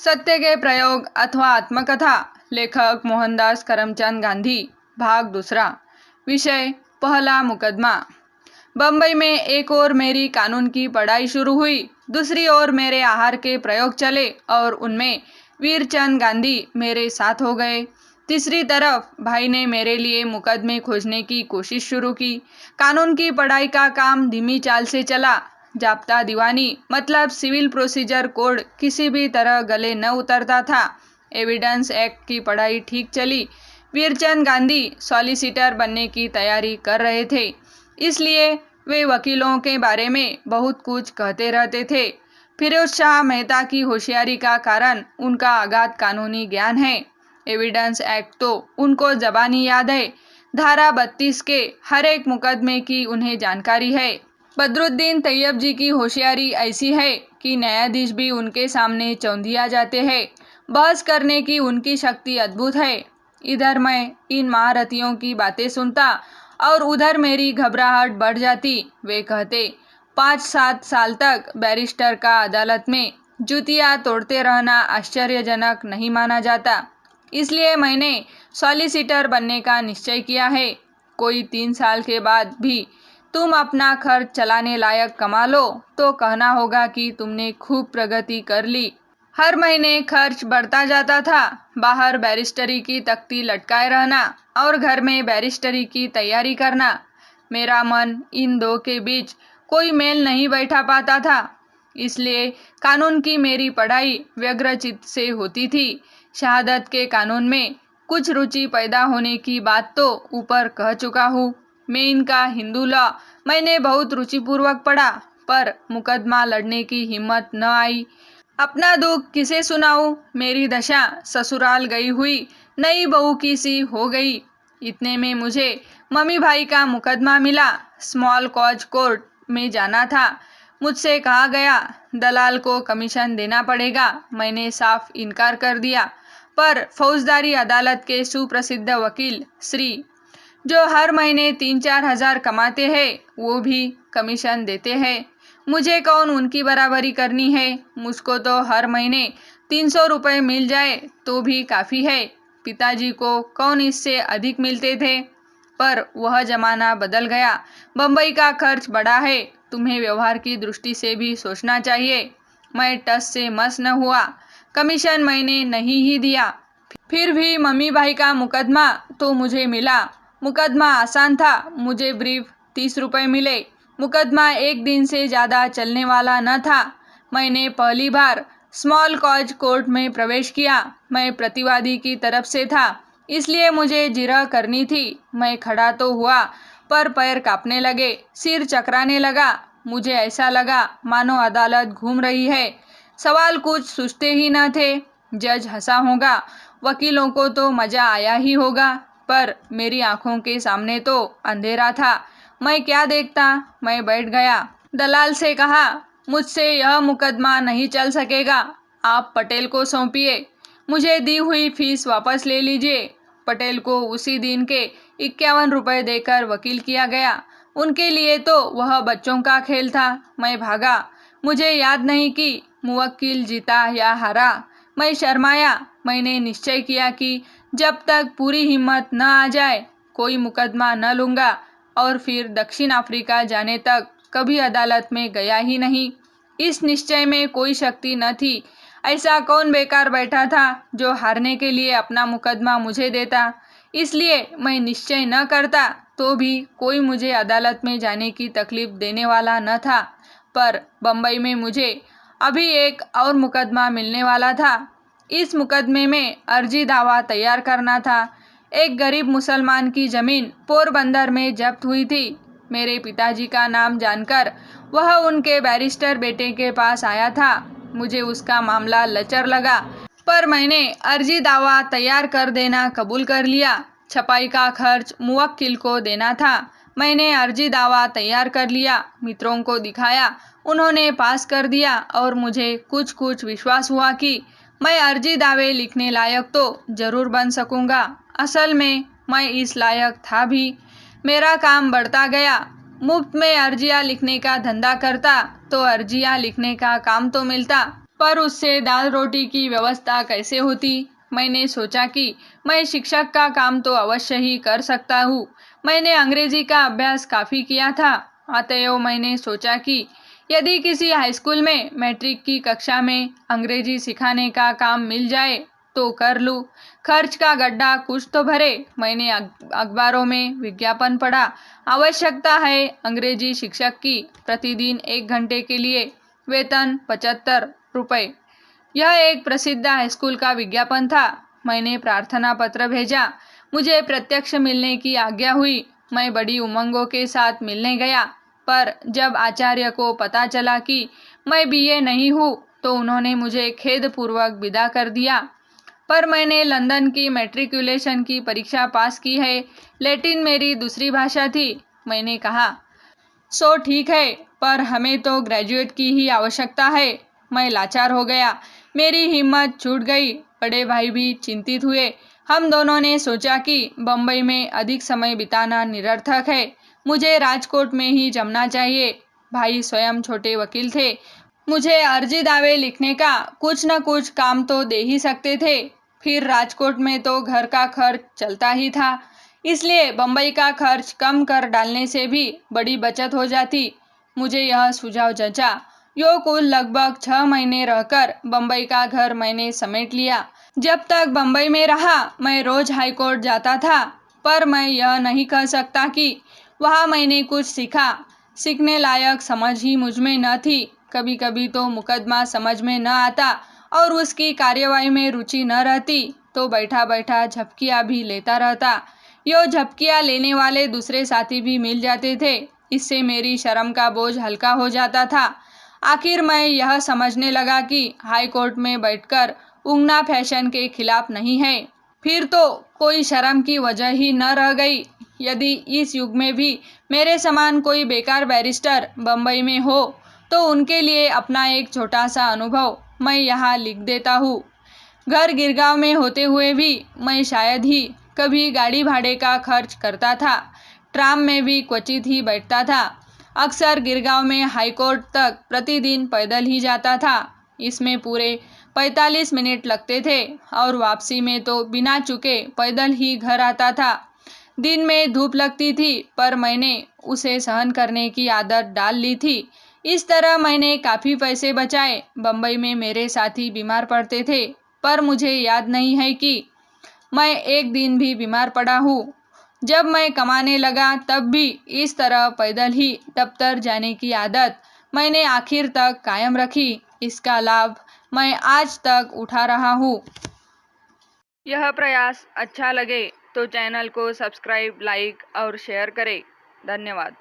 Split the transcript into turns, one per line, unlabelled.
सत्य के प्रयोग अथवा आत्मकथा। लेखक मोहनदास करमचंद गांधी। भाग दूसरा। विषय पहला मुकदमा। बम्बई में एक ओर मेरी कानून की पढ़ाई शुरू हुई, दूसरी ओर मेरे आहार के प्रयोग चले और उनमें वीरचंद गांधी मेरे साथ हो गए। तीसरी तरफ भाई ने मेरे लिए मुकदमे खोजने की कोशिश शुरू की। कानून की पढ़ाई का काम धीमी चाल से चला। जाब्ता दीवानी मतलब सिविल प्रोसीजर कोड किसी भी तरह गले न उतरता था। एविडेंस एक्ट की पढ़ाई ठीक चली। वीरचंद गांधी सॉलिसिटर बनने की तैयारी कर रहे थे, इसलिए वे वकीलों के बारे में बहुत कुछ कहते रहते थे। फिरोज शाह मेहता की होशियारी का कारण उनका अगाध कानूनी ज्ञान है। एविडेंस एक्ट तो उनको जबानी याद है। धारा 32 के हर एक मुकदमे की उन्हें जानकारी है। बदरुद्दीन तैयब जी की होशियारी ऐसी है कि न्यायाधीश भी उनके सामने चौंधिया जाते हैं। बहस करने की उनकी शक्ति अद्भुत है। इधर मैं इन महारथियों की बातें सुनता और उधर मेरी घबराहट बढ़ जाती। वे कहते 5-7 साल तक बैरिस्टर का अदालत में जूतियाँ तोड़ते रहना आश्चर्यजनक नहीं माना जाता, इसलिए मैंने सॉलिसिटर बनने का निश्चय किया है। कोई 3 साल के बाद भी तुम अपना खर्च चलाने लायक कमा लो तो कहना होगा कि तुमने खूब प्रगति कर ली। हर महीने खर्च बढ़ता जाता था। बाहर बैरिस्टरी की तख्ती लटकाए रहना और घर में बैरिस्टरी की तैयारी करना। मेरा मन इन दो के बीच कोई मेल नहीं बैठा पाता था, इसलिए कानून की मेरी पढ़ाई व्यग्रचित्त से होती थी। शहादत के कानून में कुछ रुचि पैदा होने की बात तो ऊपर कह चुका हूँ। मैं इनका हिंदू लॉ मैंने बहुत रुचिपूर्वक पढ़ा, पर मुकदमा लड़ने की हिम्मत न आई। अपना दुख किसे सुनाऊं? मेरी दशा ससुराल गई हुई नई बहू की सी हो गई। इतने में मुझे मम्मी भाई का मुकदमा मिला। स्मॉल कॉज कोर्ट में जाना था। मुझसे कहा गया दलाल को कमीशन देना पड़ेगा। मैंने साफ इनकार कर दिया, पर फौजदारी अदालत के सुप्रसिद्ध वकील श्री, जो हर महीने 3-4 हजार कमाते हैं, वो भी कमीशन देते हैं। मुझे कौन उनकी बराबरी करनी है? मुझको तो हर महीने 300 रुपये मिल जाए तो भी काफ़ी है। पिताजी को कौन इससे अधिक मिलते थे, पर वह जमाना बदल गया। बम्बई का खर्च बढ़ा है। तुम्हें व्यवहार की दृष्टि से भी सोचना चाहिए। मैं टस से मस न हुआ। कमीशन मैंने नहीं ही दिया। फिर भी मम्मी भाई का मुकदमा तो मुझे मिला। मुकदमा आसान था। मुझे ब्रीफ 30 रुपये मिले। मुकदमा एक दिन से ज़्यादा चलने वाला न था। मैंने पहली बार स्मॉल कॉज कोर्ट में प्रवेश किया। मैं प्रतिवादी की तरफ से था, इसलिए मुझे जिरह करनी थी। मैं खड़ा तो हुआ, पर पैर कांपने लगे, सिर चकराने लगा। मुझे ऐसा लगा मानो अदालत घूम रही है। सवाल कुछ सूझते ही न थे। जज हंसा होगा, वकीलों को तो मज़ा आया ही होगा, पर मेरी आंखों के सामने तो अंधेरा था। मैं क्या देखता? मैं बैठ गया। दलाल से कहा, मुझसे यह मुकदमा नहीं चल सकेगा, आप पटेल को सौंपिए। मुझे दी हुई फीस वापस ले लीजिए। पटेल को उसी दिन के 51 रुपये देकर वकील किया गया। उनके लिए तो वह बच्चों का खेल था। मैं भागा। मुझे याद नहीं कि मुवक्किल जीता या हारा। मैं शर्माया। मैंने निश्चय किया कि जब तक पूरी हिम्मत न आ जाए कोई मुकदमा न लूँगा, और फिर दक्षिण अफ्रीका जाने तक कभी अदालत में गया ही नहीं। इस निश्चय में कोई शक्ति न थी। ऐसा कौन बेकार बैठा था जो हारने के लिए अपना मुकदमा मुझे देता? इसलिए मैं निश्चय न करता तो भी कोई मुझे अदालत में जाने की तकलीफ देने वाला न था। पर बम्बई में मुझे अभी एक और मुकदमा मिलने वाला था। इस मुकदमे में अर्जी दावा तैयार करना था। एक गरीब मुसलमान की ज़मीन पोरबंदर में जब्त हुई थी। मेरे पिताजी का नाम जानकर वह उनके बैरिस्टर बेटे के पास आया था। मुझे उसका मामला लचर लगा, पर मैंने अर्जी दावा तैयार कर देना कबूल कर लिया। छपाई का खर्च मुवक्किल को देना था। मैंने अर्जी दावा तैयार कर लिया, मित्रों को दिखाया, उन्होंने पास कर दिया और मुझे कुछ कुछ विश्वास हुआ कि मैं अर्जी दावे लिखने लायक तो ज़रूर बन सकूँगा। असल में मैं इस लायक था भी। मेरा काम बढ़ता गया। मुफ्त में अर्जियाँ लिखने का धंधा करता तो अर्जियाँ लिखने का काम तो मिलता, पर उससे दाल रोटी की व्यवस्था कैसे होती। मैंने सोचा कि मैं शिक्षक का काम तो अवश्य ही कर सकता हूँ। मैंने अंग्रेजी का अभ्यास काफ़ी किया था। अतएव मैंने सोचा कि यदि किसी हाईस्कूल में मैट्रिक की कक्षा में अंग्रेजी सिखाने का काम मिल जाए तो कर लूँ। खर्च का गड्ढा कुछ तो भरे। मैंने अखबारों में विज्ञापन पढ़ा, आवश्यकता है अंग्रेजी शिक्षक की, प्रतिदिन 1 घंटे के लिए, वेतन 75 रुपये। यह एक प्रसिद्ध हाईस्कूल का विज्ञापन था। मैंने प्रार्थना पत्र भेजा। मुझे प्रत्यक्ष मिलने की आज्ञा हुई। मैं बड़ी उमंगों के साथ मिलने गया, पर जब आचार्य को पता चला कि मैं बीए नहीं हूँ तो उन्होंने मुझे खेदपूर्वक विदा कर दिया। पर मैंने लंदन की मैट्रिकुलेशन की परीक्षा पास की है। लैटिन मेरी दूसरी भाषा थी। मैंने कहा, सो ठीक है, पर हमें तो ग्रेजुएट की ही आवश्यकता है। मैं लाचार हो गया। मेरी हिम्मत छूट गई। बड़े भाई भी चिंतित हुए। हम दोनों ने सोचा कि बम्बई में अधिक समय बिताना निरर्थक है। मुझे राजकोट में ही जमना चाहिए। भाई स्वयं छोटे वकील थे। मुझे अर्जी दावे लिखने का कुछ न कुछ काम तो दे ही सकते थे। फिर राजकोट में तो घर का खर्च चलता ही था, इसलिए बम्बई का खर्च कम कर डालने से भी बड़ी बचत हो जाती। मुझे यह सुझाव जचा। यो कुल लगभग 6 महीने रहकर बम्बई का घर मैंने समेट लिया। जब तक बम्बई में रहा मैं रोज हाईकोर्ट जाता था, पर मैं यह नहीं कह सकता कि वहाँ मैंने कुछ सीखा। सीखने लायक समझ ही मुझ में न थी। कभी कभी तो मुकदमा समझ में न आता और उसकी कार्यवाही में रुचि न रहती तो बैठा बैठा झपकियाँ भी लेता रहता। यो झपकियाँ लेने वाले दूसरे साथी भी मिल जाते थे। इससे मेरी शर्म का बोझ हल्का हो जाता था। आखिर मैं यह समझने लगा कि हाई कोर्ट में बैठकर ऊँघना फैशन के खिलाफ नहीं है। फिर तो कोई शर्म की वजह ही न रह गई। यदि इस युग में भी मेरे समान कोई बेकार बैरिस्टर बम्बई में हो तो उनके लिए अपना एक छोटा सा अनुभव मैं यहाँ लिख देता हूँ। घर गिरगांव में होते हुए भी मैं शायद ही कभी गाड़ी भाड़े का खर्च करता था। ट्राम में भी क्वचित ही बैठता था। अक्सर गिरगांव में हाईकोर्ट तक प्रतिदिन पैदल ही जाता था। इसमें पूरे 45 मिनट लगते थे और वापसी में तो बिना चुके पैदल ही घर आता था। दिन में धूप लगती थी, पर मैंने उसे सहन करने की आदत डाल ली थी। इस तरह मैंने काफ़ी पैसे बचाए। बम्बई में मेरे साथी बीमार पड़ते थे, पर मुझे याद नहीं है कि मैं एक दिन भी बीमार पड़ा हूँ। जब मैं कमाने लगा तब भी इस तरह पैदल ही दफ्तर जाने की आदत मैंने आखिर तक कायम रखी। इसका लाभ मैं आज तक उठा रहा हूँ। यह प्रयास अच्छा लगे तो चैनल को सब्सक्राइब, लाइक और शेयर करें। धन्यवाद।